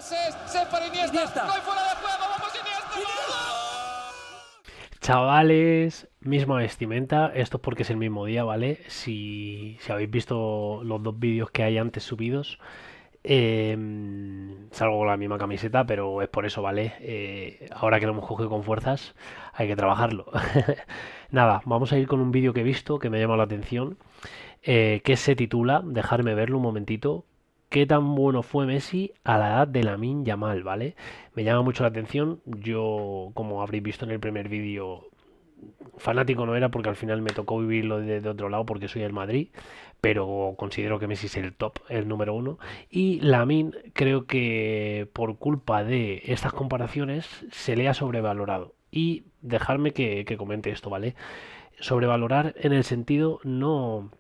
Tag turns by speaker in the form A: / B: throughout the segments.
A: Se para Iniesta. Gol fuera de juego. Vamos Iniesta.
B: Chavales, misma vestimenta, esto es porque es el mismo día, ¿vale? Si habéis visto los dos vídeos que hay antes subidos, eh, salgo con la misma camiseta, pero es por eso, ¿vale? Ahora que lo hemos cogido con fuerzas, hay que trabajarlo. Nada, vamos a ir con un vídeo que he visto que me ha llamado la atención, que se titula, dejarme verlo un momentito, ¿qué tan bueno fue Messi a la edad de Lamine Yamal? ¿Vale? Me llama mucho la atención. Yo, como habréis visto en el primer vídeo, fanático no era porque al final me tocó vivirlo de otro lado porque soy el Madrid, pero considero que Messi es el top, el número uno. Y Lamine creo que por culpa de estas comparaciones se le ha sobrevalorado. Y dejarme que comente esto, ¿vale? Sobrevalorar en el sentido no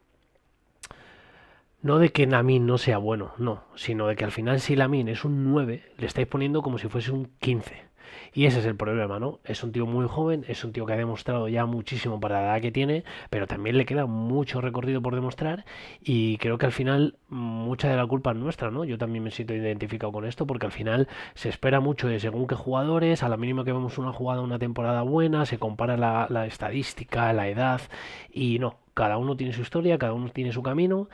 B: de que Lamine no sea bueno, no, sino de que al final si Lamine es un 9 le estáis poniendo como si fuese un 15. Y ese es el problema, ¿no? Es un tío muy joven, es un tío que ha demostrado ya muchísimo para la edad que tiene, pero también le queda mucho recorrido por demostrar y creo que al final mucha de la culpa es nuestra, ¿no? Yo también me siento identificado con esto porque al final se espera mucho de según qué jugadores, a la mínima que vemos una jugada, una temporada buena, se compara la estadística, la edad y no, cada uno tiene su historia, cada uno tiene su camino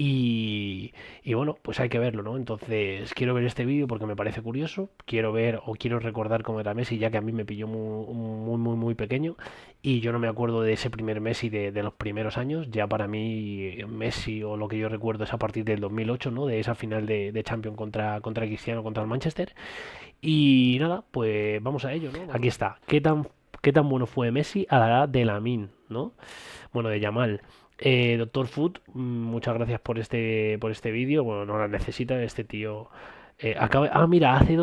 B: y bueno, pues hay que verlo, ¿no? Entonces quiero ver este vídeo porque me parece curioso, quiero ver o quiero recordar cómo era Messi, ya que a mí me pilló muy pequeño y yo no me acuerdo de ese primer Messi de los primeros años, ya para mí Messi o lo que yo recuerdo es a partir del 2008, ¿no? De esa final de Champions contra Cristiano, contra el Manchester y nada, pues vamos a ello, ¿no? Aquí está, ¿qué tan bueno fue Messi a la edad de Lamine, ¿no? Bueno, de Yamal. Doctor Food, muchas gracias por este vídeo. Bueno, no la necesita este tío. Mira, hace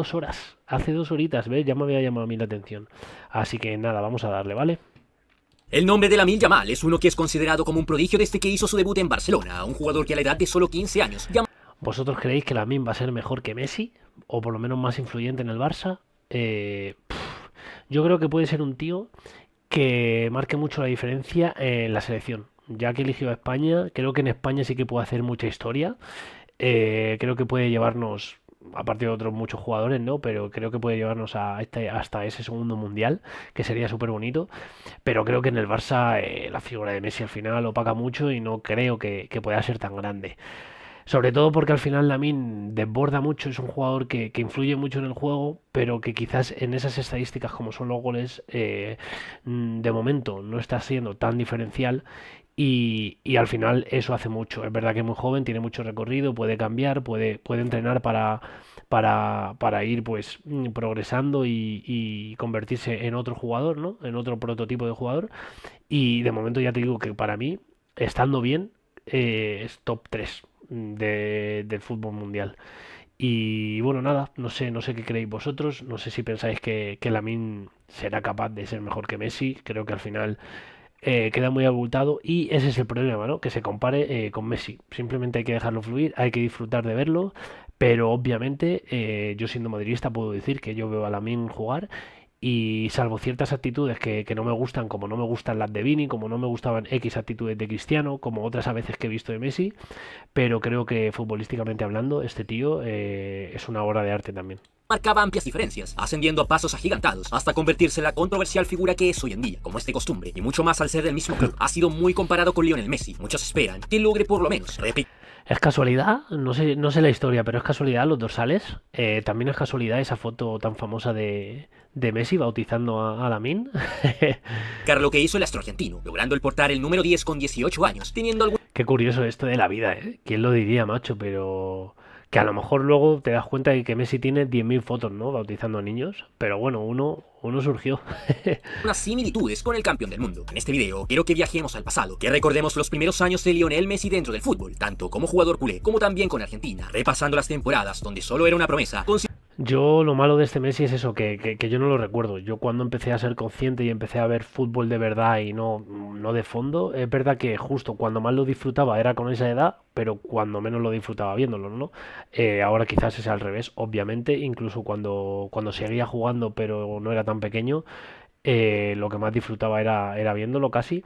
B: 2 horitas, ¿ves? Ya me había llamado a mí la atención. Así que nada, vamos a darle, ¿vale?
C: El nombre de Lamine Yamal es uno que es considerado como un prodigio desde que hizo su debut en Barcelona, un jugador que a la edad de solo 15 años.
B: ¿Vosotros creéis que Lamine va a ser mejor que Messi? ¿O por lo menos más influyente en el Barça? Yo creo que puede ser un tío que marque mucho la diferencia en la selección. Ya que eligió a España, creo que en España sí que puede hacer mucha historia. Creo que puede llevarnos, aparte de otros muchos jugadores, ¿no? Pero creo que puede llevarnos hasta ese segundo mundial, que sería súper bonito. Pero creo que en el Barça la figura de Messi al final opaca mucho y no creo que pueda ser tan grande. Sobre todo porque al final Lamine desborda mucho, es un jugador que influye mucho en el juego, pero que quizás en esas estadísticas como son los goles, de momento no está siendo tan diferencial y al final eso hace mucho. Es verdad que es muy joven, tiene mucho recorrido, puede cambiar, puede entrenar para ir pues progresando y convertirse en otro jugador, ¿no? En otro prototipo de jugador. Y de momento ya te digo que para mí, estando bien, es top 3 del fútbol mundial. Y bueno, nada, no sé qué creéis vosotros, no sé si pensáis que Lamine será capaz de ser mejor que Messi, creo que al final queda muy abultado y ese es el problema, ¿no? Que se compare con Messi. Simplemente hay que dejarlo fluir, hay que disfrutar de verlo, pero obviamente yo siendo madridista puedo decir que yo veo a Lamine jugar y salvo ciertas actitudes que no me gustan, como no me gustan las de Vini, como no me gustaban X actitudes de Cristiano, como otras a veces que he visto de Messi, pero creo que futbolísticamente hablando, este tío es una obra de arte también.
C: Marcaba amplias diferencias, ascendiendo a pasos agigantados, hasta convertirse en la controversial figura que es hoy en día. Como es de costumbre, y mucho más al ser del mismo club, ha sido muy comparado con Lionel Messi. Muchos esperan que logre por lo menos repetir.
B: ¿Es casualidad? No sé la historia, pero es casualidad los dorsales. También es casualidad esa foto tan famosa de Messi bautizando a Lamine.
C: Lo que hizo el astro argentino, logrando el portar el número 10 con 18 años, teniendo algún
B: Qué curioso esto de la vida, ¿eh? ¿Quién lo diría, macho? Pero que a lo mejor luego te das cuenta de que Messi tiene 10.000 fotos, ¿no? Bautizando a niños. Pero bueno, uno surgió.
C: unas similitudes con el campeón del mundo. En este video quiero que viajemos al pasado, que recordemos los primeros años de Lionel Messi dentro del fútbol, tanto como jugador culé, como también con Argentina, repasando las temporadas donde solo era una promesa,
B: Yo lo malo de este Messi es eso, que yo no lo recuerdo. Yo cuando empecé a ser consciente y empecé a ver fútbol de verdad y no de fondo, es verdad que justo cuando más lo disfrutaba era con esa edad, pero cuando menos lo disfrutaba viéndolo, ¿no? Ahora quizás es al revés, obviamente, incluso cuando seguía jugando pero no era tan pequeño, lo que más disfrutaba era viéndolo casi.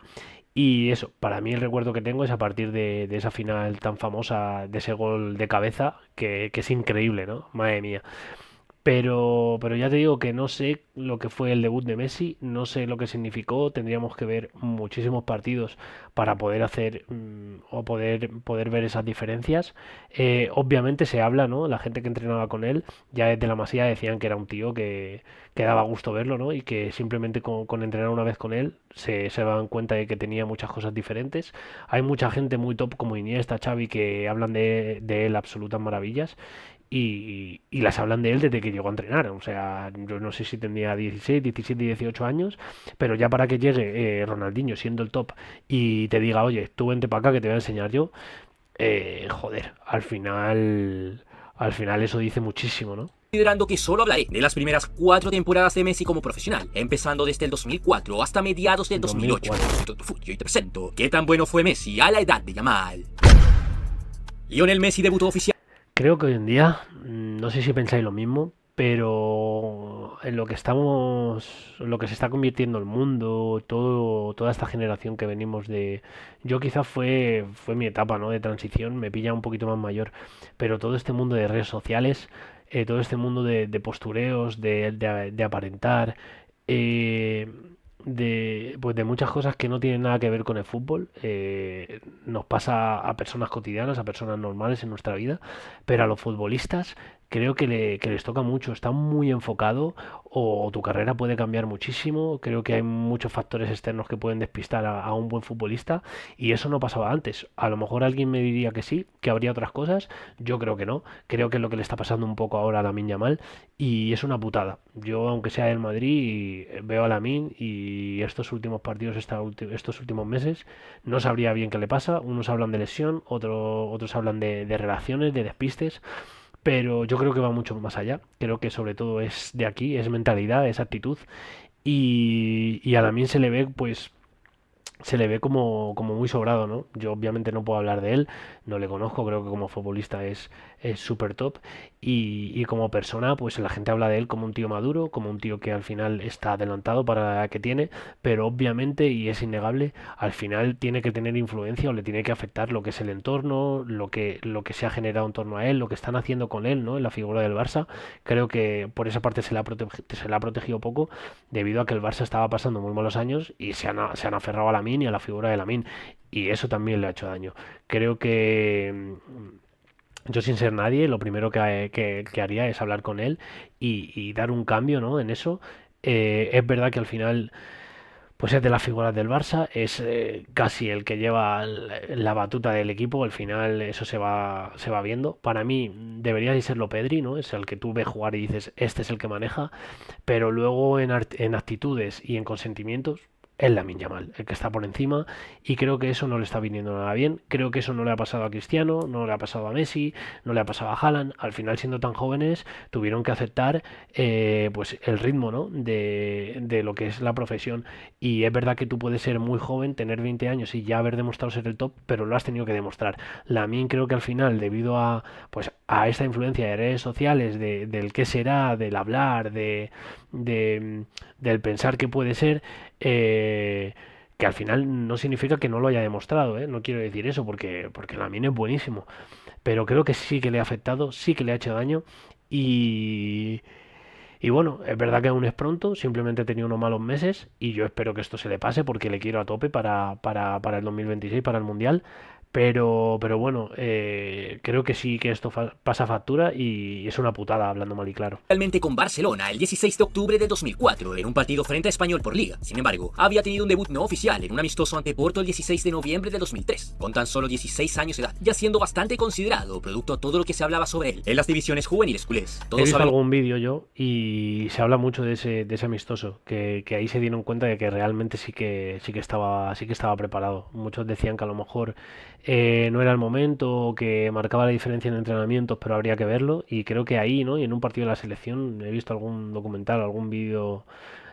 B: Y eso, para mí el recuerdo que tengo es a partir de esa final tan famosa, de ese gol de cabeza, que es increíble, ¿no? Madre mía. Pero ya te digo que no sé lo que fue el debut de Messi, no sé lo que significó, tendríamos que ver muchísimos partidos para poder hacer o poder ver esas diferencias. Obviamente se habla, ¿no? La gente que entrenaba con él, ya desde la Masía decían que era un tío que daba gusto verlo, ¿no? Y que simplemente con entrenar una vez con él se daban cuenta de que tenía muchas cosas diferentes. Hay mucha gente muy top como Iniesta, Xavi, que hablan de él absolutas maravillas y las hablan de él desde que llegó a entrenar. O sea, yo no sé si tendría 16, 17, 18 años, pero ya para que llegue Ronaldinho siendo el top y te diga, oye, tú vente para acá que te voy a enseñar yo, joder, al final eso dice muchísimo, ¿no?
C: Considerando que solo hablaré de las primeras 4 temporadas de Messi como profesional, empezando desde el 2004 hasta mediados del 2008.
B: 2004.
C: Y hoy te presento qué tan bueno fue Messi a la edad de Yamal. Lionel Messi debutó oficial.
B: Creo que hoy en día, no sé si pensáis lo mismo, pero en lo que estamos, en lo que se está convirtiendo el mundo, toda esta generación que venimos de, yo quizás fue mi etapa, ¿no? De transición, me pilla un poquito más mayor, pero todo este mundo de redes sociales, todo este mundo de postureos, de aparentar, eh, pues de muchas cosas que no tienen nada que ver con el fútbol, nos pasa a personas cotidianas, a personas normales en nuestra vida, pero a los futbolistas creo que les toca mucho, está muy enfocado o tu carrera puede cambiar muchísimo, creo que hay muchos factores externos que pueden despistar a un buen futbolista y eso no pasaba antes. A lo mejor alguien me diría que sí, que habría otras cosas, yo creo que no, creo que es lo que le está pasando un poco ahora a Lamine Yamal y es una putada. Yo, aunque sea del Madrid, veo a Lamine y estos últimos partidos, estos últimos meses, no sabría bien qué le pasa. Unos hablan de lesión, otros hablan de relaciones, de despistes, pero yo creo que va mucho más allá. Creo que sobre todo es de aquí, es mentalidad, es actitud y a Lamine se le ve como muy sobrado, ¿no? Yo obviamente no puedo hablar de él, no le conozco, creo que como futbolista es súper top y como persona pues la gente habla de él como un tío maduro, como un tío que al final está adelantado para la edad que tiene, pero obviamente y es innegable, al final tiene que tener influencia o le tiene que afectar lo que es el entorno, lo que se ha generado en torno a él, lo que están haciendo con él, ¿no? En la figura del Barça, creo que por esa parte se le ha protegido poco debido a que el Barça estaba pasando muy malos años y se han aferrado a Lamine y a la figura de Lamine y eso también le ha hecho daño. Creo que yo sin ser nadie, lo primero que haría es hablar con él y dar un cambio, ¿no? En eso. Es verdad que al final pues es de las figuras del Barça, es casi el que lleva la batuta del equipo, al final eso se va viendo. Para mí debería de serlo Pedri, ¿no? Es el que tú ves jugar y dices, este es el que maneja, pero luego en actitudes y en consentimientos es Lamine Yamal, el que está por encima y creo que eso no le está viniendo nada bien. Creo que eso no le ha pasado a Cristiano, no le ha pasado a Messi, no le ha pasado a Haaland. Al final, siendo tan jóvenes, tuvieron que aceptar pues el ritmo, ¿no? de lo que es la profesión. Y es verdad que tú puedes ser muy joven, tener 20 años y ya haber demostrado ser el top, pero lo has tenido que demostrar. Lamine creo que al final, debido a esta influencia de redes sociales, del qué será, del hablar, de, del pensar que puede ser, que al final no significa que no lo haya demostrado, ¿eh? No quiero decir eso porque Lamine es buenísimo, pero creo que sí que le ha afectado, sí que le ha hecho daño y, y bueno, es verdad que aún es pronto, simplemente he tenido unos malos meses y yo espero que esto se le pase porque le quiero a tope para el 2026, para el Mundial. Pero bueno, creo que sí que esto pasa factura y es una putada, hablando mal y claro.
C: Realmente con Barcelona el 16 de octubre de 2004 en un partido frente a Español por Liga. Sin embargo, había tenido un debut no oficial en un amistoso ante Porto el 16 de noviembre de 2003, con tan solo 16 años de edad, ya siendo bastante considerado producto a todo lo que se hablaba sobre él en las divisiones juveniles culés.
B: He visto algún vídeo yo y se habla mucho de ese amistoso, que ahí se dieron cuenta de que realmente sí que estaba preparado. Muchos decían que a lo mejor no era el momento, que marcaba la diferencia en entrenamientos, pero habría que verlo. Y creo que ahí, ¿no? Y en un partido de la selección he visto algún documental, algún vídeo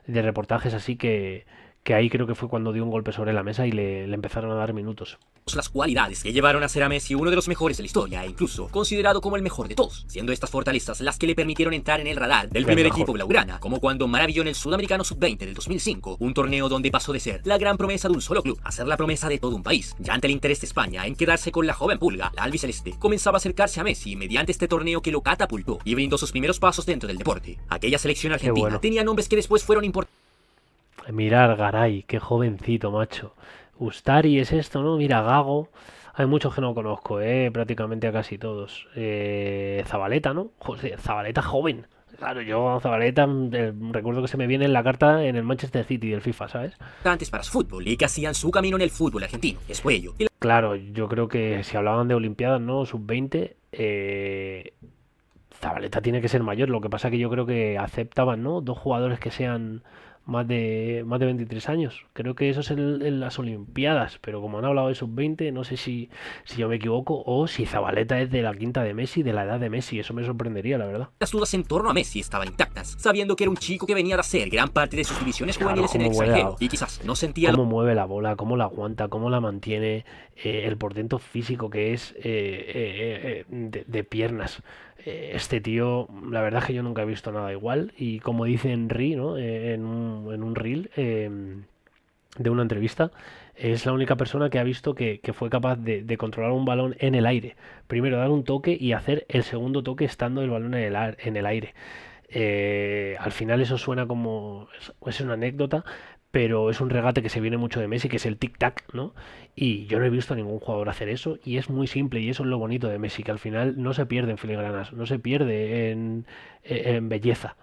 B: de reportajes así que ahí creo que fue cuando dio un golpe sobre la mesa y le empezaron a dar minutos.
C: las cualidades que llevaron a ser a Messi uno de los mejores de la historia e incluso considerado como el mejor de todos, siendo estas fortalezas las que le permitieron entrar en el radar del primer equipo blaugrana, como cuando maravilló en el Sudamericano Sub-20 del 2005, un torneo donde pasó de ser la gran promesa de un solo club a ser la promesa de todo un país. Ya ante el interés de España en quedarse con la joven pulga, la albiceleste comenzaba a acercarse a Messi mediante este torneo que lo catapultó y brindó sus primeros pasos dentro del deporte. Aquella selección argentina tenía nombres que después fueron importantes.
B: Mirar, Garay, qué jovencito, macho. Ustari es esto, ¿no? Mira, Gago. Hay muchos que no conozco, prácticamente a casi todos. Zabaleta, ¿no? Joder, Zabaleta joven. Claro, yo a Zabaleta recuerdo que se me viene en la carta en el Manchester City del FIFA, ¿sabes?
C: Antes para su fútbol y que hacían su camino en el fútbol argentino. Es por ello.
B: Claro, yo creo que si hablaban de Olimpiadas, ¿no? Sub-20, Zabaleta tiene que ser mayor. Lo que pasa que yo creo que aceptaban, ¿no? Dos jugadores que sean más de 23 años. Creo que eso es en las Olimpiadas, pero como han hablado de sub-20, no sé si yo me equivoco o si Zabaleta es de la quinta de Messi, de la edad de Messi. Eso me sorprendería, la verdad.
C: Las dudas en torno a Messi estaban intactas, sabiendo que era un chico que venía de hacer gran parte de sus divisiones juveniles en el extranjero y quizás no sentía
B: cómo mueve la bola, cómo la aguanta, cómo la mantiene, el portento físico que es de piernas. Este tío, la verdad es que yo nunca he visto nada igual y como dice Henry, ¿no? en un reel de una entrevista, es la única persona que ha visto que fue capaz de controlar un balón en el aire. Primero dar un toque y hacer el segundo toque estando el balón en el aire. Al final eso suena como es una anécdota, pero es un regate que se viene mucho de Messi, que es el tic-tac, ¿no? Y yo no he visto a ningún jugador hacer eso, y es muy simple, y eso es lo bonito de Messi, que al final no se pierde en filigranas, no se pierde en belleza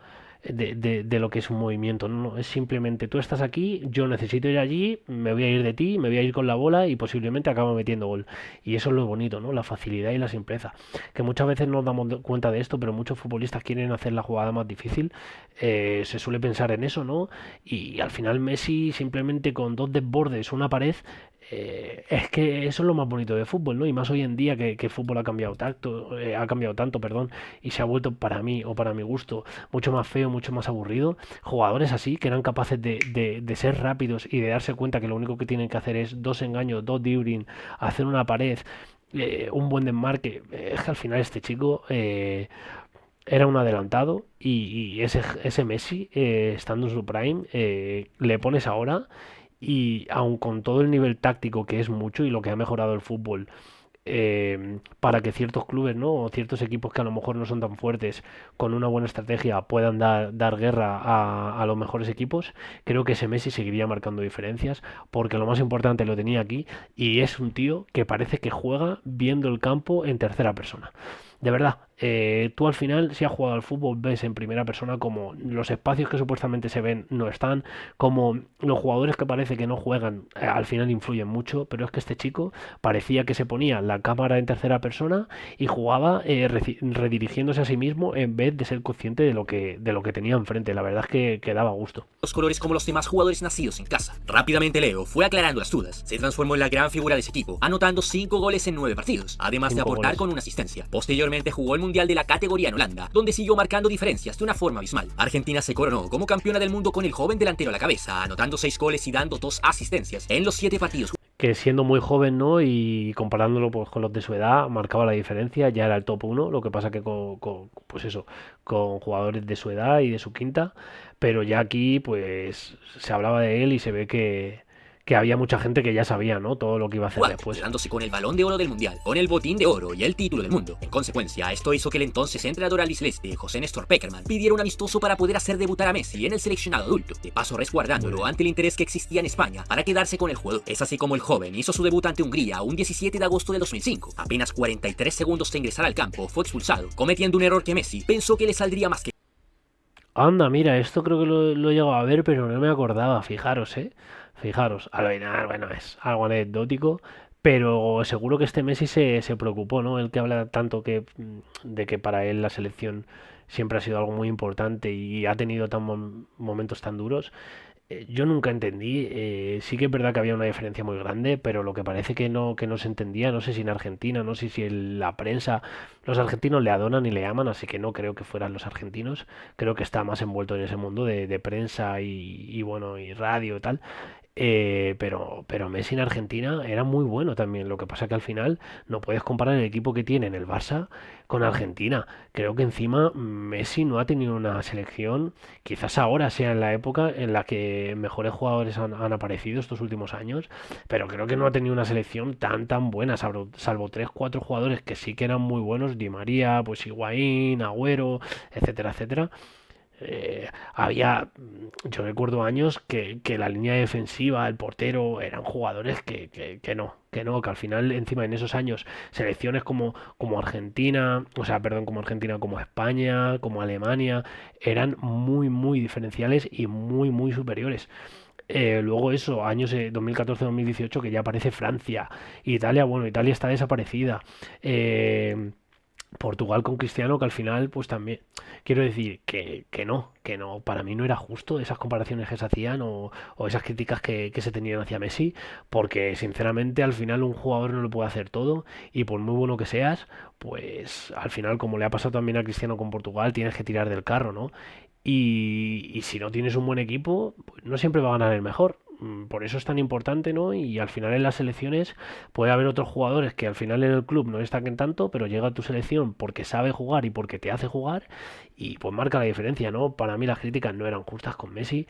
B: de lo que es un movimiento, no, es simplemente tú estás aquí, yo necesito ir allí, me voy a ir de ti, me voy a ir con la bola y posiblemente acabo metiendo gol. Y eso es lo bonito, ¿no? La facilidad y la simpleza. Que muchas veces no nos damos cuenta de esto, pero muchos futbolistas quieren hacer la jugada más difícil, se suele pensar en eso, ¿no? Y al final Messi simplemente con dos desbordes, una pared, es que eso es lo más bonito de fútbol, ¿no? Y más hoy en día que el fútbol ha cambiado tanto, perdón, y se ha vuelto para mí o para mi gusto mucho más feo, mucho más aburrido. Jugadores así que eran capaces de ser rápidos y de darse cuenta que lo único que tienen que hacer es dos engaños, dos dribbling, hacer una pared, un buen desmarque. Es que al final este chico era un adelantado y ese Messi, estando en su prime, le pones ahora y aun con todo el nivel táctico que es mucho y lo que ha mejorado el fútbol, para que ciertos clubes, ¿no? O ciertos equipos que a lo mejor no son tan fuertes, con una buena estrategia puedan dar guerra a los mejores equipos, creo que ese Messi seguiría marcando diferencias, porque lo más importante lo tenía aquí y es un tío que parece que juega viendo el campo en tercera persona. De verdad, tú al final, si has jugado al fútbol, ves en primera persona como los espacios que supuestamente se ven no están, como los jugadores que parece que no juegan, al final influyen mucho, pero es que este chico parecía que se ponía la cámara en tercera persona y jugaba redirigiéndose a sí mismo en vez de ser consciente de lo que tenía enfrente. La verdad es que daba gusto.
C: Los colores como los demás jugadores nacidos en casa. Rápidamente Leo fue aclarando las dudas. Se transformó en la gran figura de ese equipo, anotando 5 goles en 9 partidos, además de aportar con una asistencia. Posteriormente jugó el Mundial de la categoría en Holanda, donde siguió marcando diferencias de una forma abismal. Argentina se coronó como campeona del mundo con el joven delantero a la cabeza, anotando 6 goles y dando 2 asistencias en los 7 partidos.
B: Que siendo muy joven, ¿no? Y comparándolo pues con los de su edad, marcaba la diferencia, ya era el top 1, lo que pasa que pues eso, con jugadores de su edad y de su quinta, pero ya aquí pues se hablaba de él y se ve que había mucha gente que ya sabía, ¿no? Todo lo que iba a hacer después.
C: Quedándose con el balón de oro del mundial, con el botín de oro y el título del mundo. En consecuencia, esto hizo que el entonces entrenador albiceleste, José Néstor Pekerman, pidiera un amistoso para poder hacer debutar a Messi en el seleccionado adulto, de paso resguardándolo ante el interés que existía en España para quedarse con el jugador. Es así como el joven hizo su debut ante Hungría un 17 de agosto del 2005. Apenas 43 segundos de ingresar al campo, fue expulsado, cometiendo un error que Messi pensó que le saldría más que...
B: Anda, mira, esto creo que lo he llegado a ver, pero no me acordaba, fijaros, Fijaros, al final, bueno, es algo anecdótico, pero seguro que este Messi se preocupó, ¿no? El que habla tanto de que para él la selección siempre ha sido algo muy importante y ha tenido momentos tan duros. Yo nunca entendí, sí que es verdad que había una diferencia muy grande, pero lo que parece que no se entendía, no sé si en Argentina, no sé si en la prensa, los argentinos le adoran y le aman, así que no creo que fueran los argentinos, creo que está más envuelto en ese mundo de prensa y bueno, y radio y tal. pero Messi en Argentina era muy bueno también. Lo que pasa que al final no puedes comparar el equipo que tiene en el Barça con Argentina. Creo que encima Messi no ha tenido una selección, quizás ahora sea en la época en la que mejores jugadores han aparecido estos últimos años, pero creo que no ha tenido una selección tan buena, salvo 3 4 jugadores que sí que eran muy buenos, Di María, pues Higuaín, Agüero, etcétera, etcétera. Yo recuerdo años que la línea defensiva, el portero, eran jugadores que al final, encima en esos años, selecciones como Argentina, o sea, perdón, como Argentina, como España, como Alemania, eran muy diferenciales y muy superiores. Luego eso, años 2014-2018, que ya aparece Francia, Italia, bueno, Italia está desaparecida. Eh, Portugal con Cristiano, que al final, pues también, quiero decir que no, para mí no era justo esas comparaciones que se hacían o esas críticas que se tenían hacia Messi, porque sinceramente al final un jugador no lo puede hacer todo y por muy bueno que seas, pues al final, como le ha pasado también a Cristiano con Portugal, tienes que tirar del carro, ¿no? Y si no tienes un buen equipo, pues no siempre va a ganar el mejor. Por eso es tan importante, ¿no? Y al final en las selecciones puede haber otros jugadores que al final en el club no destaquen tanto, pero llega a tu selección porque sabe jugar y porque te hace jugar y pues marca la diferencia, ¿no? Para mí las críticas no eran justas con Messi.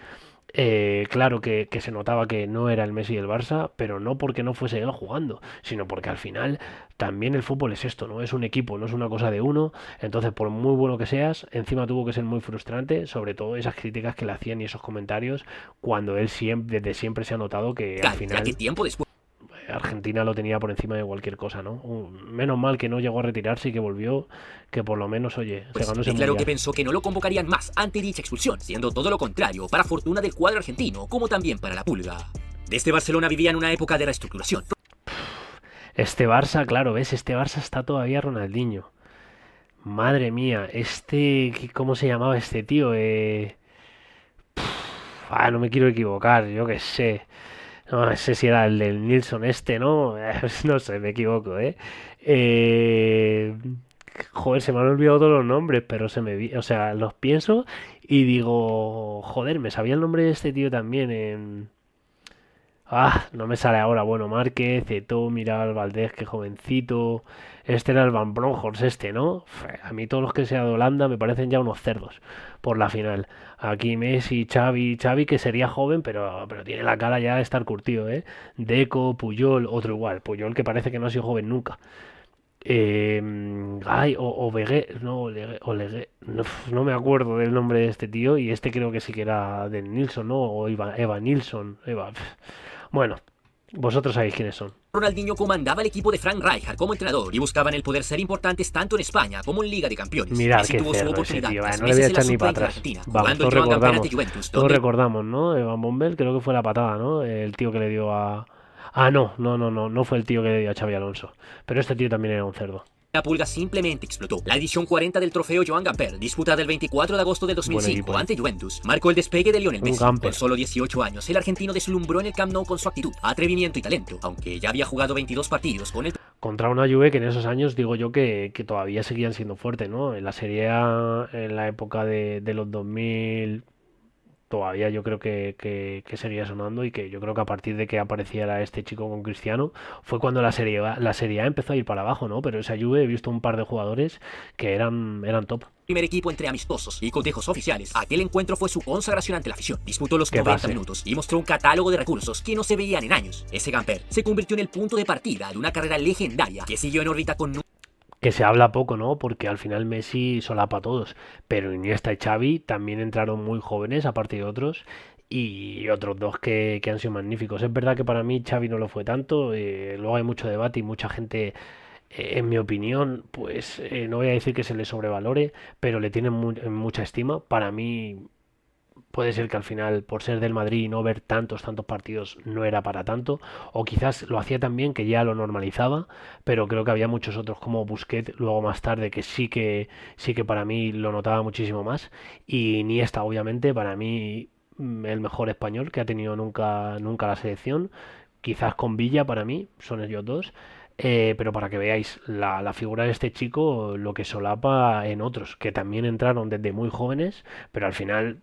B: Claro que se notaba que no era el Messi del Barça, pero no porque no fuese él jugando, sino porque al final también el fútbol es esto, ¿no? Es un equipo, no es una cosa de uno. Entonces, por muy bueno que seas, encima tuvo que ser muy frustrante, sobre todo esas críticas que le hacían y esos comentarios, cuando él siempre, desde siempre se ha notado que al
C: Ya que
B: final
C: tiempo después
B: Argentina lo tenía por encima de cualquier cosa, ¿no? Menos mal que no llegó a retirarse y que volvió, que por lo menos, oye, se ganó ese
C: declaró que
B: mundial.
C: pensó que no lo convocarían más ante dicha expulsión, siendo todo lo contrario, para fortuna del cuadro argentino, como también para la Pulga. Desde Barcelona vivía en una época de reestructuración.
B: Este Barça, claro, ¿ves? Este Barça está todavía Ronaldinho. Madre mía, ¿cómo se llamaba este tío? No me quiero equivocar, yo qué sé. No sé si era el del Nilsson este, ¿no? No sé, me equivoco, ¿eh? Eh, Joder, se me han olvidado todos los nombres, pero o sea, los pienso y digo, joder, me sabía el nombre de este tío también en... No me sale ahora. Bueno, Márquez, Eto'o, Miral, Valdés, qué jovencito. Este era el Van Bronckhorst, este, ¿no? A mí todos los que sea de Holanda me parecen ya unos cerdos por la final. Aquí Messi, Xavi que sería joven, pero tiene la cara ya de estar curtido, ¿eh? Deco, Puyol, otro igual. Puyol que parece que no ha sido joven nunca. O Vegué, no, no me acuerdo del nombre de este tío. Y este creo que sí que era de Nilsson, ¿no? O Eva Nilsson. Bueno, vosotros sabéis quiénes son.
C: Ronaldinho comandaba el equipo de Frank Rijkaard como entrenador y buscaban el poder ser importantes tanto en España como en Liga de Campeones.
B: Mirad
C: Messi
B: qué
C: tuvo su
B: cerdo ese
C: oportunidad
B: tío.
C: tras
B: No le voy a
C: meses en la
B: echar ni para
C: sub-20 de
B: atrás.
C: Argentina,
B: Vamos,
C: jugando el
B: todos
C: Joan Gamper ante
B: recordamos.
C: Juventus,
B: Todos
C: donde
B: recordamos, ¿no? Van Bommel creo que fue la patada, ¿no? El tío que le dio a... No fue el tío que le dio a Xavi Alonso. Pero este tío también era un cerdo.
C: la Pulga simplemente explotó. La edición 40 del trofeo Joan Gamper, disputada el 24 de agosto del
B: Buen
C: 2005
B: equipo, ¿eh?
C: ante Juventus, marcó el despegue de Lionel
B: Un
C: Messi.
B: Gamper.
C: Con solo 18 años, el argentino deslumbró en el Camp Nou con su actitud, atrevimiento y talento, aunque ya había jugado 22 partidos con el
B: Contra una Juve que en esos años digo yo que todavía seguían siendo fuertes, ¿no? En la Serie A, en la época de los 2000, todavía yo creo que seguía sonando y que yo creo que a partir de que apareciera este chico con Cristiano fue cuando la Serie A empezó a ir para abajo, ¿no? Pero esa Juve he visto un par de jugadores que eran top.
C: primer equipo entre amistosos y cotejos oficiales. Aquel encuentro fue su consagración ante la afición. Disputó los
B: Que
C: 90
B: pase.
C: minutos y mostró un catálogo de recursos que no se veían en años. Ese Gamper se convirtió en el punto de partida de una carrera legendaria que siguió en órbita con
B: Que se habla poco, ¿no? Porque al final Messi solapa a todos. Pero Iniesta y Xavi también entraron muy jóvenes, aparte de otros. Y otros dos que han sido magníficos. Es verdad que para mí Xavi no lo fue tanto. Luego hay mucho debate y mucha gente, en mi opinión, pues no voy a decir que se le sobrevalore, pero le tienen en mucha estima. Para mí puede ser que al final, por ser del Madrid y no ver tantos partidos, no era para tanto, o quizás lo hacía tan bien que ya lo normalizaba, pero creo que había muchos otros como Busquets luego más tarde que sí que para mí lo notaba muchísimo más, y Iniesta obviamente para mí el mejor español que ha tenido nunca la selección, quizás con Villa para mí, son ellos dos. Pero para que veáis la figura de este chico, lo que solapa en otros, que también entraron desde muy jóvenes, pero al final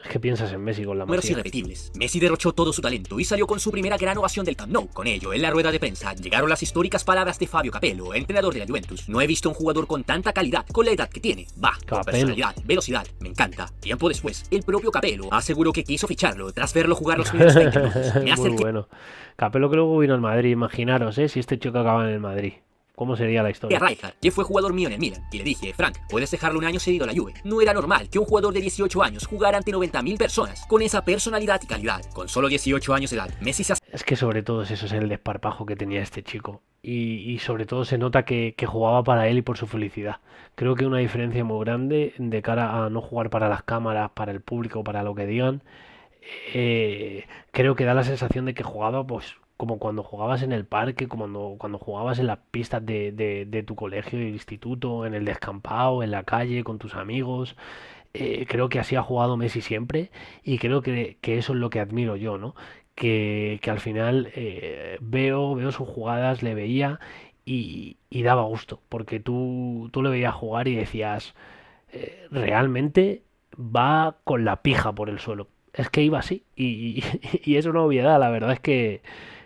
B: Es que piensas en Messi con la
C: números
B: Masía.
C: irrepetibles. Messi derrochó todo su talento y salió con su primera gran ovación del Camp Nou. Con ello, en la rueda de prensa, llegaron las históricas palabras de Fabio Capello, entrenador de la Juventus. No he visto un jugador con tanta calidad, con la edad que tiene. Va, con personalidad, velocidad, me encanta. Tiempo después, el propio Capello aseguró que quiso ficharlo tras verlo jugar los primeros 20 minutos. Me
B: Muy
C: acerqué
B: bueno. Capello que luego vino al Madrid, imaginaros, si este chico acaba en el Madrid. ¿Cómo sería la
C: a
B: historia?
C: Rijkaard, que fue jugador mío en el Milan, y le dije, Frank, puedes dejarlo un año cedido a la Juve. No era normal que un jugador de 18 años jugara ante 90.000 personas, con esa personalidad y calidad. Con solo 18 años de edad, Messi se
B: Es que sobre todo eso es el desparpajo que tenía este chico. Y sobre todo se nota que jugaba para él y por su felicidad. Creo que una diferencia muy grande de cara a no jugar para las cámaras, para el público, para lo que digan. Creo que da la sensación de que jugaba pues como cuando jugabas en el parque, como cuando jugabas en las pistas de tu colegio, del instituto, en el descampado, en la calle, con tus amigos. Creo que así ha jugado Messi siempre y creo que eso es lo que admiro yo, ¿no? Que al final veo sus jugadas, le veía y daba gusto, porque tú le veías jugar y decías, realmente va con la pija por el suelo. Es que iba así y es una obviedad, la verdad es que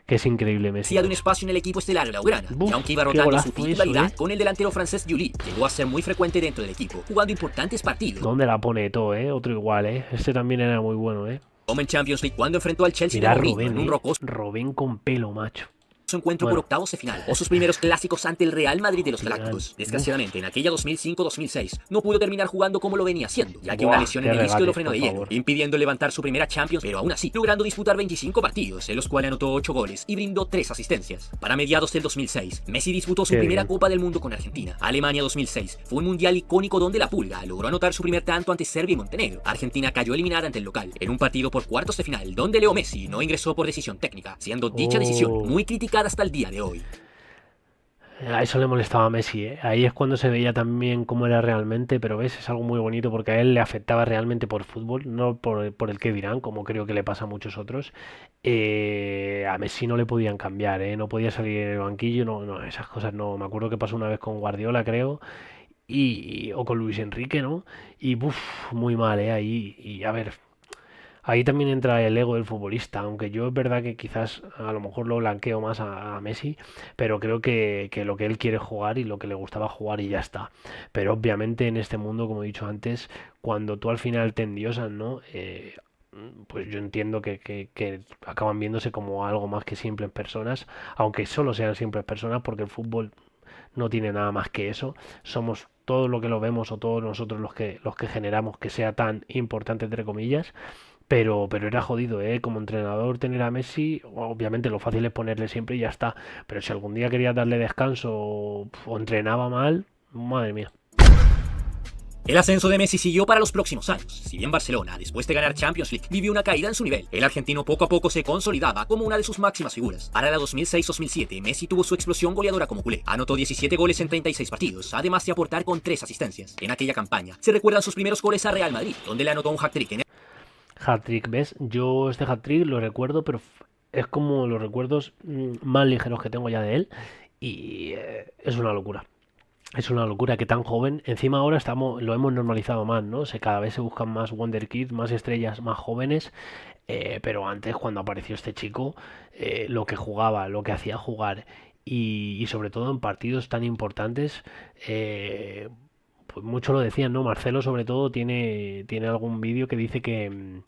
B: es increíble Messi,
C: hacía de un espacio en el equipo estelar blaugrana, y
B: Buf,
C: aunque iba
B: qué
C: rotando
B: golazo
C: su
B: eso,
C: titularidad con el delantero francés Juli, llegó a ser muy frecuente dentro del equipo, jugando importantes partidos.
B: ¿Dónde la pone todo, Otro igual, Este también era muy bueno,
C: Como en Champions League cuando enfrentó al Chelsea de
B: Mirad
C: Mourinho
B: Robben,
C: en un rocoso
B: Robben con pelo, macho.
C: encuentro
B: Bueno.
C: por octavos de final, o sus primeros clásicos ante el Real Madrid de los
B: Final.
C: Galácticos. Desgraciadamente, en aquella 2005-2006, no pudo terminar jugando como lo venía haciendo, ya que
B: Buah,
C: una lesión en
B: qué
C: el isquio lo
B: regates,
C: frenó de
B: por
C: hielo,
B: favor.
C: impidiendo levantar su primera Champions, pero aún así, logrando disputar 25 partidos, en los cuales anotó 8 goles y brindó 3 asistencias. Para mediados del 2006, Messi disputó su
B: Qué
C: primera
B: bien.
C: Copa del Mundo con Argentina. Alemania 2006 fue un mundial icónico donde la Pulga logró anotar su primer tanto ante Serbia y Montenegro. Argentina cayó eliminada ante el local, en un partido por cuartos de final, donde Leo Messi no ingresó por decisión técnica, siendo dicha decisión muy criticada hasta el día de hoy.
B: A eso le molestaba a Messi, Ahí es cuando se veía también cómo era realmente, pero ves, es algo muy bonito porque a él le afectaba realmente por fútbol, no por el que dirán, como creo que le pasa a muchos otros. A Messi no le podían cambiar, No podía salir del banquillo, no, esas cosas no. Me acuerdo que pasó una vez con Guardiola, creo, o con Luis Enrique, ¿no? Y buf, muy mal, Ahí, y a ver. Ahí también entra el ego del futbolista, aunque yo es verdad que quizás a lo mejor lo blanqueo más a Messi, pero creo que lo que él quiere jugar y lo que le gustaba jugar y ya está. Pero obviamente en este mundo, como he dicho antes, cuando tú al final te endiosan, ¿no? Pues yo entiendo que acaban viéndose como algo más que simples personas, aunque solo sean simples personas, porque el fútbol no tiene nada más que eso. Somos todo lo que lo vemos o todos nosotros los que generamos que sea tan importante entre comillas. Pero era jodido, Como entrenador tener a Messi, obviamente lo fácil es ponerle siempre y ya está. Pero si algún día quería darle descanso o entrenaba mal, madre mía.
C: El ascenso de Messi siguió para los próximos años. Si bien Barcelona, después de ganar Champions League, vivió una caída en su nivel, el argentino poco a poco se consolidaba como una de sus máximas figuras. Para la 2006-2007, Messi tuvo su explosión goleadora como culé. Anotó 17 goles en 36 partidos, además de aportar con 3 asistencias. En aquella campaña, se recuerdan sus primeros goles a Real Madrid, donde le anotó un hat-trick en
B: Hat-trick, ¿ves? Yo este hat-trick lo recuerdo, pero es como los recuerdos más ligeros que tengo ya de él y es una locura. Es una locura que tan joven, encima ahora lo hemos normalizado más, ¿no? Cada vez se buscan más Wonder Kids, más estrellas más jóvenes, pero antes cuando apareció este chico, lo que jugaba, lo que hacía jugar y sobre todo en partidos tan importantes, pues mucho lo decían, ¿no? Marcelo sobre todo tiene algún vídeo que dice que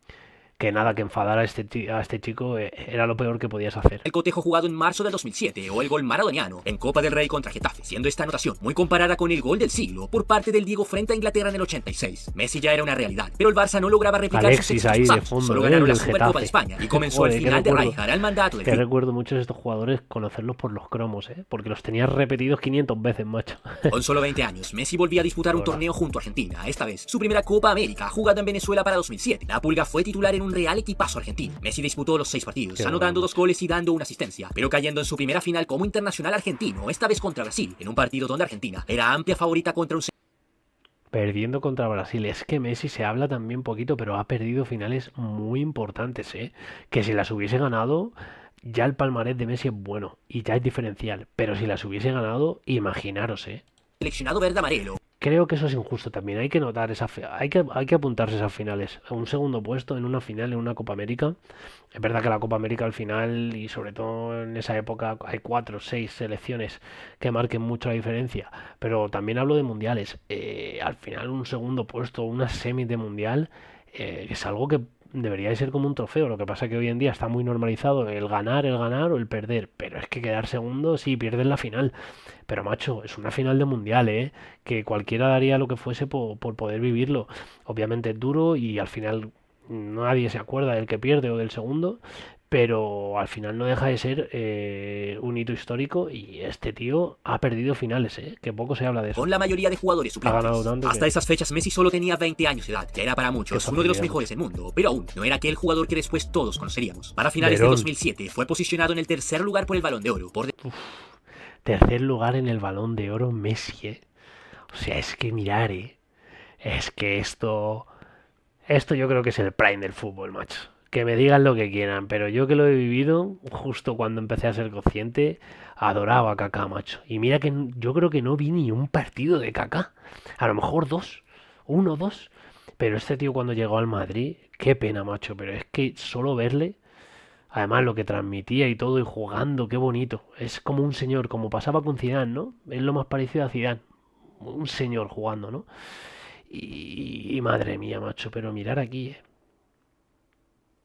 B: nada, que enfadar a este chico era lo peor que podías hacer.
C: el cotejo jugado en marzo del 2007 o el gol maradoniano en Copa del Rey contra Getafe, siendo esta anotación muy comparada con el gol del siglo por parte del Diego frente a Inglaterra en el 86. Messi ya era una realidad, pero el Barça no lograba replicar
B: Alexis
C: sus
B: ahí
C: éxitos
B: de
C: pasos.
B: fondo,
C: Solo ganaron la
B: del
C: Supercopa
B: Getafe.
C: de España y comenzó
B: Joder,
C: el
B: qué
C: final de
B: recuerdo.
C: Rijkaard al mandato del
B: Que
C: club.
B: recuerdo muchos de estos jugadores conocerlos por los cromos, porque los tenías repetidos 500 veces, macho.
C: Con solo 20 años, Messi volvía a disputar un
B: Hola.
C: torneo junto a Argentina, esta vez su primera Copa América, jugada en Venezuela para 2007. La Pulga fue titular en un real equipazo argentino. Messi disputó los 6 partidos,
B: Qué
C: anotando
B: bueno.
C: 2 goles y dando una asistencia, pero cayendo en su primera final como internacional argentino, esta vez contra Brasil, en un partido donde Argentina era amplia favorita contra un
B: Perdiendo contra Brasil. Es que Messi se habla también poquito, pero ha perdido finales muy importantes, Que si las hubiese ganado, ya el palmarés de Messi es bueno y ya es diferencial. Pero si las hubiese ganado, imaginaros,
C: seleccionado verde amarelo.
B: Creo que eso es injusto también. Hay que notar hay que apuntarse esas finales. Un segundo puesto en una final en una Copa América. Es verdad que la Copa América al final, y sobre todo en esa época, hay 4 o 6 selecciones que marquen mucho la diferencia. Pero también hablo de mundiales. Al final un segundo puesto, una semi de mundial, es algo que debería de ser como un trofeo. Lo que pasa es que hoy en día está muy normalizado el ganar o el perder. Pero es que quedar segundo, sí, pierdes la final. Pero macho, es una final de mundial, ¿eh? Que cualquiera daría lo que fuese por poder vivirlo. Obviamente es duro y al final nadie se acuerda del que pierde o del segundo, pero al final no deja de ser un hito histórico y este tío ha perdido finales, ¿eh? Que poco se habla de eso.
C: Con la mayoría de jugadores
B: Ha
C: suplentes.
B: ganado tanto
C: Hasta
B: que...
C: esas fechas Messi solo tenía 20 años de edad. Ya era para muchos
B: Qué
C: uno de los
B: facilidad.
C: mejores del mundo, pero aún no era aquel jugador que después todos conoceríamos. Para finales de
B: Verón.
C: 2007 fue posicionado en el tercer lugar por el Balón de Oro, por
B: Tercer lugar en el Balón de Oro Messi, ¿eh? O sea, es que mirar, ¿eh? Es que esto yo creo que es el prime del fútbol, macho. Que me digan lo que quieran, pero yo que lo he vivido, justo cuando empecé a ser consciente, adoraba a Kaká, macho. Y mira que yo creo que no vi ni un partido de Kaká. A lo mejor dos, uno, dos. Pero este tío cuando llegó al Madrid, qué pena, macho. Pero es que solo verle, además lo que transmitía y todo y jugando, qué bonito. Es como un señor, como pasaba con Zidane, ¿no? Es lo más parecido a Zidane. Un señor jugando, ¿no? Y madre mía, macho, pero mirar aquí,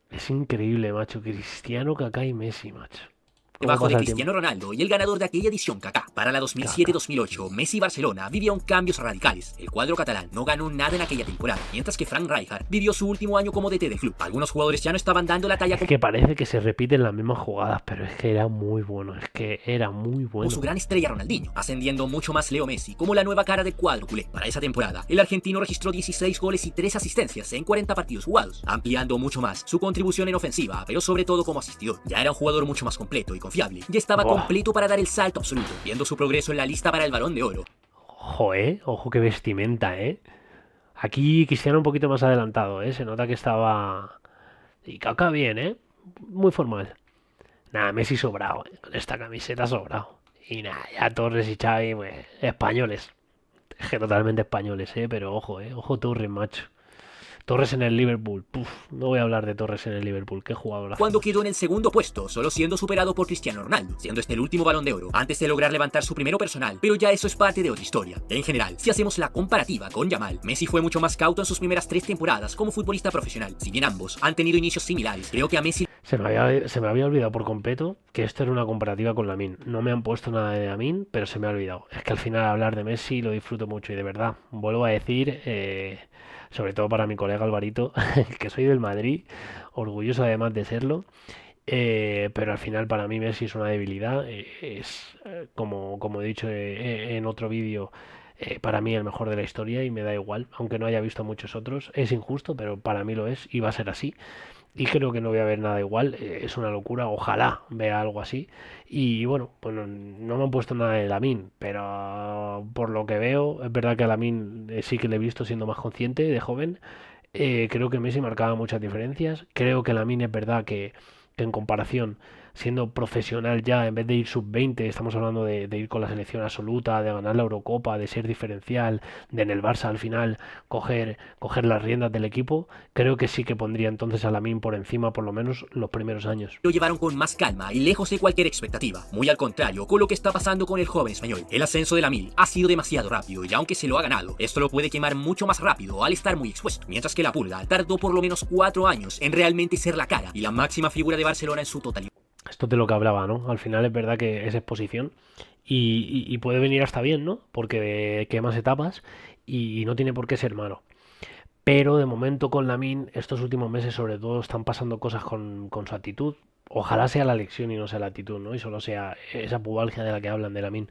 B: es increíble, macho. Cristiano, Kaká y Messi, macho. ¿Cómo
C: debajo de
B: pasa el tiempo?
C: Cristiano Ronaldo y el ganador de aquella edición, Kaká. Para la 2007-2008, Messi y Barcelona vivieron cambios radicales. El cuadro catalán no ganó nada en aquella temporada, mientras que Frank Rijkaard vivió su último año como DT del club. Algunos jugadores ya no estaban dando la talla
B: Es que parece que se repiten las mismas jugadas, pero es que era muy bueno, es que era muy
C: con
B: bueno.
C: su gran estrella Ronaldinho, ascendiendo mucho más Leo Messi como la nueva cara del cuadro culé. Para esa temporada, el argentino registró 16 goles y 3 asistencias en 40 partidos jugados, ampliando mucho más su contribución en ofensiva, pero sobre todo como asistidor. Ya era un jugador mucho más completo y confiable, y estaba completo para dar el salto absoluto, viendo su progreso en la lista para el Balón de Oro.
B: Ojo, ojo qué vestimenta, Aquí Cristiano un poquito más adelantado, se nota que estaba... Y Kaká bien, muy formal. Nada, Messi sobrado, con esta camiseta sobrado. Y nada, ya Torres y Xavi, pues, españoles. Es que totalmente españoles, pero ojo, ojo Torres, macho. Torres en el Liverpool. Puf, no voy a hablar de Torres en el Liverpool. Qué jugador.
C: Cuando quedó en el segundo puesto, solo siendo superado por Cristiano Ronaldo, siendo este el último Balón de Oro, antes de lograr levantar su primero personal, pero ya eso es parte de otra historia. En general, si hacemos la comparativa con Yamal, Messi fue mucho más cauto en sus primeras 3 temporadas como futbolista profesional. Si bien ambos han tenido inicios similares, creo que a Messi
B: se me había olvidado por completo que esto era una comparativa con Lamine. No me han puesto nada de Lamine, pero se me ha olvidado. Es que al final hablar de Messi lo disfruto mucho y de verdad, vuelvo a decir... sobre todo para mi colega Alvarito, que soy del Madrid, orgulloso además de serlo, pero al final para mí Messi es una debilidad, como he dicho en otro vídeo, para mí el mejor de la historia y me da igual, aunque no haya visto muchos otros, es injusto, pero para mí lo es y va a ser así. Y creo que no voy a ver nada igual, es una locura, ojalá vea algo así. Y bueno, pues no me han puesto nada de Lamine, pero por lo que veo, es verdad que a Lamine sí que le he visto siendo más consciente de joven. Creo que Messi marcaba muchas diferencias. Creo que Lamine es verdad que en comparación, siendo profesional ya, en vez de ir sub-20, estamos hablando de ir con la selección absoluta, de ganar la Eurocopa, de ser diferencial, de en el Barça al final coger las riendas del equipo. Creo que sí que pondría entonces a Lamine por encima, por lo menos los primeros años.
C: lo llevaron con más calma y lejos de cualquier expectativa. Muy al contrario, con lo que está pasando con el joven español. El ascenso de Lamine ha sido demasiado rápido y aunque se lo ha ganado, esto lo puede quemar mucho más rápido al estar muy expuesto. Mientras que la Pulga tardó por lo menos 4 años en realmente ser la cara y la máxima figura de Barcelona en su totalidad.
B: Esto de lo que hablaba, ¿no? Al final es verdad que es exposición y puede venir hasta bien, ¿no? Porque quemas etapas y no tiene por qué ser malo. Pero de momento con Lamine, estos últimos meses sobre todo, están pasando cosas con su actitud. Ojalá sea la lección y no sea la actitud, ¿no? Y solo sea esa pubalgia de la que hablan de Lamine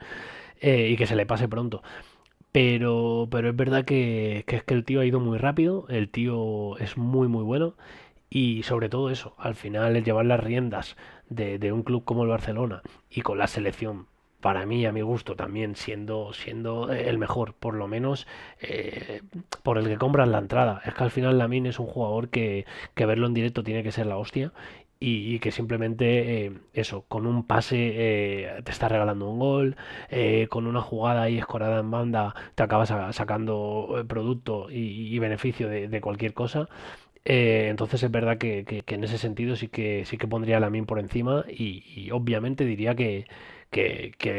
B: y que se le pase pronto. Pero es verdad que es que el tío ha ido muy rápido, el tío es muy muy bueno y sobre todo eso, al final el llevar las riendas de un club como el Barcelona y con la selección, para mí, a mi gusto, también siendo el mejor, por lo menos por el que compras la entrada. Es que al final Lamine es un jugador que verlo en directo tiene que ser la hostia y que simplemente eso, con un pase te está regalando un gol, con una jugada ahí escorada en banda te acabas sacando producto y beneficio de cualquier cosa. Entonces es verdad que en ese sentido sí que pondría a Lamine por encima y obviamente diría que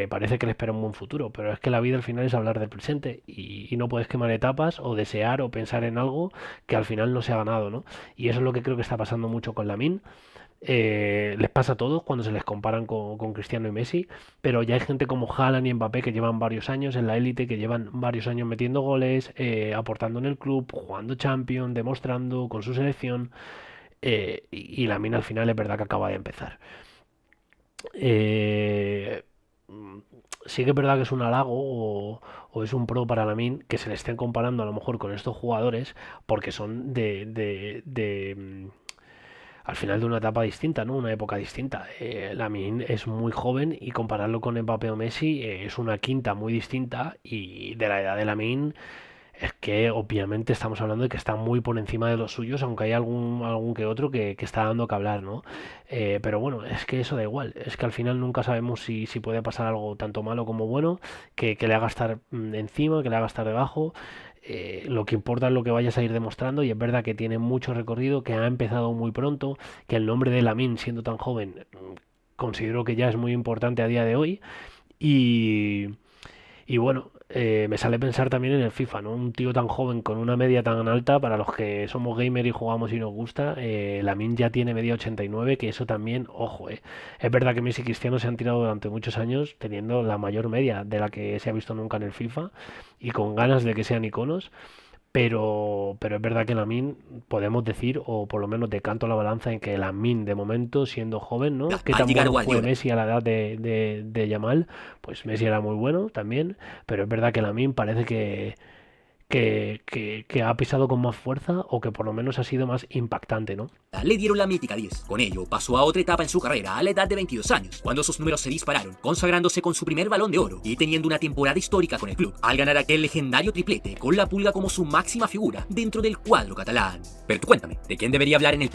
B: parece que le espera un buen futuro, pero es que la vida al final es hablar del presente y no puedes quemar etapas o desear o pensar en algo que al final no se ha ganado, ¿no? Y eso es lo que creo que está pasando mucho con Lamine. Les pasa a todos cuando se les comparan con Cristiano y Messi, pero ya hay gente como Haaland y Mbappé que llevan varios años en la élite, que llevan varios años metiendo goles, aportando en el club, jugando Champions, demostrando con su selección, y Lamine al final es verdad que acaba de empezar. Eh, mm, sí que es verdad que es un halago o es un pro para Lamine que se le estén comparando a lo mejor con estos jugadores porque son al final de una etapa distinta, ¿no? Una época distinta. Lamine es muy joven y compararlo con Mbappé o Messi es una quinta muy distinta y de la edad de Lamine es que obviamente estamos hablando de que está muy por encima de los suyos, aunque hay algún que otro que está dando que hablar, ¿no? Pero bueno, es que eso da igual, es que al final nunca sabemos si puede pasar algo tanto malo como bueno, que le haga estar encima, que le haga estar debajo. Lo que importa es lo que vayas a ir demostrando y es verdad que tiene mucho recorrido, que ha empezado muy pronto, que el nombre de Lamine siendo tan joven considero que ya es muy importante a día de hoy y, y bueno, me sale pensar también en el FIFA, ¿no? Un tío tan joven con una media tan alta, para los que somos gamer y jugamos y nos gusta, Lamine ya tiene media 89, que eso también, ojo, Es verdad que Messi y Cristiano se han tirado durante muchos años teniendo la mayor media de la que se ha visto nunca en el FIFA y con ganas de que sean iconos, pero es verdad que Lamine podemos decir, o por lo menos decanto la balanza en que Lamine de momento, siendo joven, ¿no? Qué
C: Al
B: tan
C: llegar
B: bueno fue
C: Guardiola.
B: Messi a la edad de Yamal, pues Messi era muy bueno también, pero es verdad que Lamine parece que ha pisado con más fuerza o que por lo menos ha sido más impactante, ¿no?
C: Le dieron la mítica 10. Con ello, pasó a otra etapa en su carrera a la edad de 22 años, cuando sus números se dispararon, consagrándose con su primer Balón de Oro y teniendo una temporada histórica con el club, al ganar aquel legendario triplete con la Pulga como su máxima figura dentro del cuadro catalán. Pero tú cuéntame, ¿de quién debería hablar en el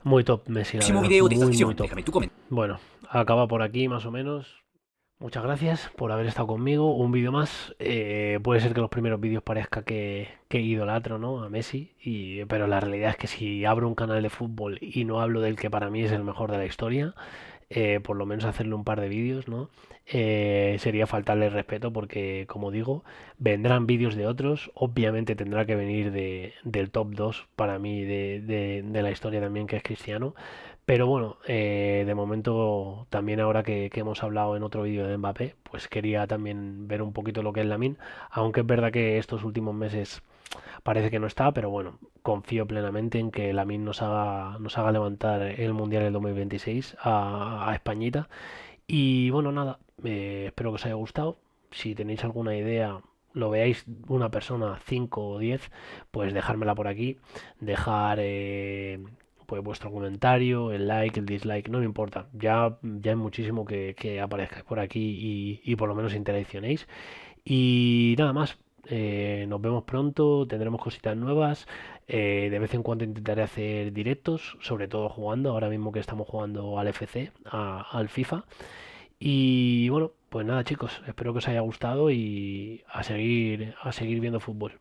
B: Muy top Messi, la
C: próximo
B: verdad,
C: video de esta
B: muy, muy
C: sesión?
B: top.
C: Déjame tu comentario.
B: Bueno, acaba por aquí más o menos. Muchas gracias por haber estado conmigo. Un vídeo más. Puede ser que los primeros vídeos parezca que idolatro, ¿no? A Messi. Pero la realidad es que si abro un canal de fútbol y no hablo del que para mí es el mejor de la historia, por lo menos hacerle un par de vídeos, ¿no? Sería faltarle el respeto porque, como digo, vendrán vídeos de otros. Obviamente tendrá que venir del top 2 para mí de la historia también, que es Cristiano. Pero bueno, de momento también ahora que hemos hablado en otro vídeo de Mbappé, pues quería también ver un poquito lo que es Lamine, aunque es verdad que estos últimos meses parece que no está, pero bueno, confío plenamente en que Lamine nos haga levantar el Mundial del 2026 a Españita. Y bueno, nada, espero que os haya gustado. Si tenéis alguna idea, lo veáis una persona, 5 o 10, pues dejármela por aquí, dejar pues vuestro comentario, el like, el dislike, no me importa. Ya hay muchísimo que aparezcáis por aquí y por lo menos interaccionéis. Y nada más, nos vemos pronto, tendremos cositas nuevas. De vez en cuando intentaré hacer directos, sobre todo jugando, ahora mismo que estamos jugando al FC, al FIFA. Y bueno, pues nada chicos, espero que os haya gustado y a seguir viendo fútbol.